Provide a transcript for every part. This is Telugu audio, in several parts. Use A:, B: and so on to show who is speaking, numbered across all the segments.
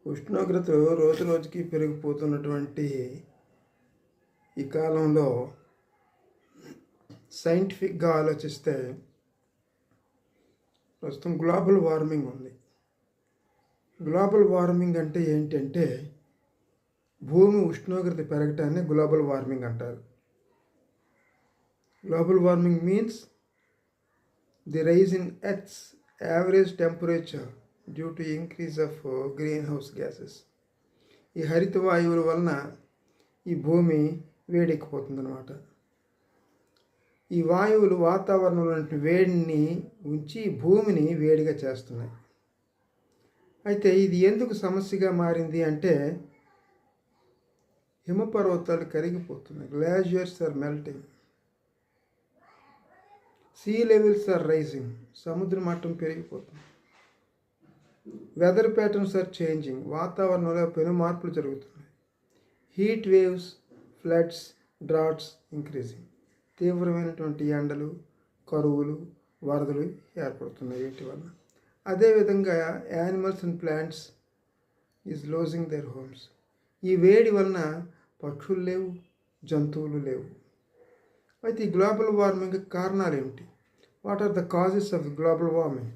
A: ఉష్ణోగ్రతలు రోజు రోజుకి పెరిగిపోతున్నటువంటి ఈ కాలంలో సైంటిఫిక్గా ఆలోచిస్తే ప్రస్తుతం గ్లోబల్ వార్మింగ్ ఉంది. గ్లోబల్ వార్మింగ్ అంటే ఏంటంటే భూమి ఉష్ణోగ్రత పెరగటాన్ని గ్లోబల్ వార్మింగ్ అంటారు. Global warming means the rise in earth's average temperature due to increase of greenhouse gases. ఈ హరిత వాయువుల వలన ఈ భూమి వేడెక్కిపోతుందన్నమాట. ఈ వాయువులు వాతావరణంలో వేడిని ఉంచి భూమిని వేడిగా చేస్తున్నాయి. అయితే ఇది ఎందుకు సమస్యగా మారింది అంటే హిమపర్వతాలు కరిగిపోతున్నాయి. Glaciers are melting, sea levels are rising, సముద్ర మట్టం పెరిగిపోతుంది. వెదర్ ప్యాటర్న్స్ ఆర్ చేంజింగ్, వాతావరణంలో పెను మార్పులు జరుగుతున్నాయి. Heat waves, floods, droughts increasing, తీవ్రమైనటువంటి ఎండలు, కరువులు, వరదలు ఏర్పడుతున్నాయి వీటి వల్ల. అదేవిధంగా animals and plants is losing there homes. ఈ వేడి వలన పక్షులు లేవు, జంతువులు లేవు. అయితే ఈ గ్లోబల్ వార్మింగ్ కారణాలు ఏమిటి? What are the causes of global warming?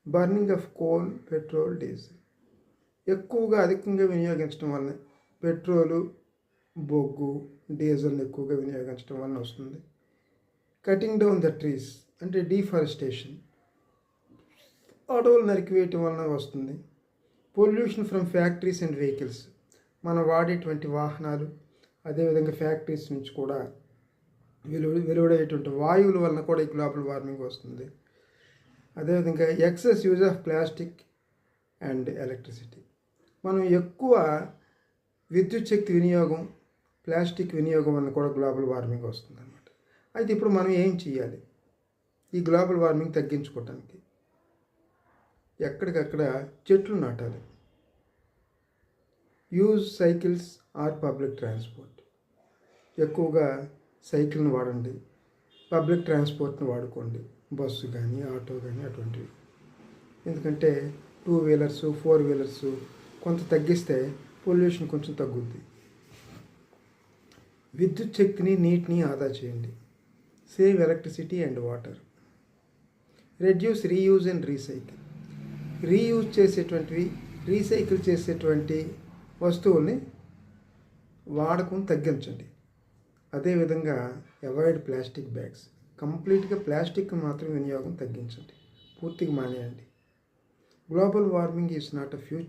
A: Burning of coal, petrol, diesel ఎక్కువగా అధికంగా వినియోగించడం వల్ల పెట్రోలు, బొగ్గు, డీజిల్ని ఎక్కువగా వినియోగించడం వలన వస్తుంది. కటింగ్ డౌన్ ద ట్రీస్ అంటే డీఫారెస్టేషన్, అడవులు నరికివేయటం వలన వస్తుంది. Pollution from factories and vehicles, మనం వాడేటువంటి వాహనాలు అదేవిధంగా ఫ్యాక్టరీస్ నుంచి కూడా వెలువడేటువంటి వాయువుల వలన కూడా ఈ గ్లోబల్ వార్మింగ్ వస్తుంది. అదేవిధంగా excess use of plastic and electricity, మనం ఎక్కువ విద్యుత్ శక్తి వినియోగం, ప్లాస్టిక్ వినియోగం వల్ల కూడా గ్లోబల్ వార్మింగ్ వస్తుంది అన్నమాట. అయితే ఇప్పుడు మనం ఏం చేయాలి ఈ గ్లోబల్ వార్మింగ్ తగ్గించుకోవటానికి? ఎక్కడికక్కడ చెట్లు నాటాలి. Use cycles or public transport, ఎక్కువగా సైకిల్ని వాడండి, పబ్లిక్ ట్రాన్స్పోర్ట్ని వాడుకోండి, బస్సు కానీ ఆటో కానీ అటువంటివి. ఎందుకంటే 2 వీలర్స్ 4 వీలర్స్ కొంత తగ్గిస్తే పొల్యూషన్ కొంచెం తగ్గుద్ది. విద్యుత్ శక్తిని, నీటిని ఆదా చేయండి. Save electricity and water. Reduce reuse and recycle, reuse చేసేటువంటివి, రీసైకిల్ చేసేటువంటి వస్తువుల్ని వాడకం తగ్గించండి. అదేవిధంగా అవాయిడ్ ప్లాస్టిక్ బ్యాగ్స్, కంప్లీట్గా ప్లాస్టిక్ మాత్రం వినియోగం తగ్గించండి, పూర్తిగా మానేయండి. Global warming is not a future.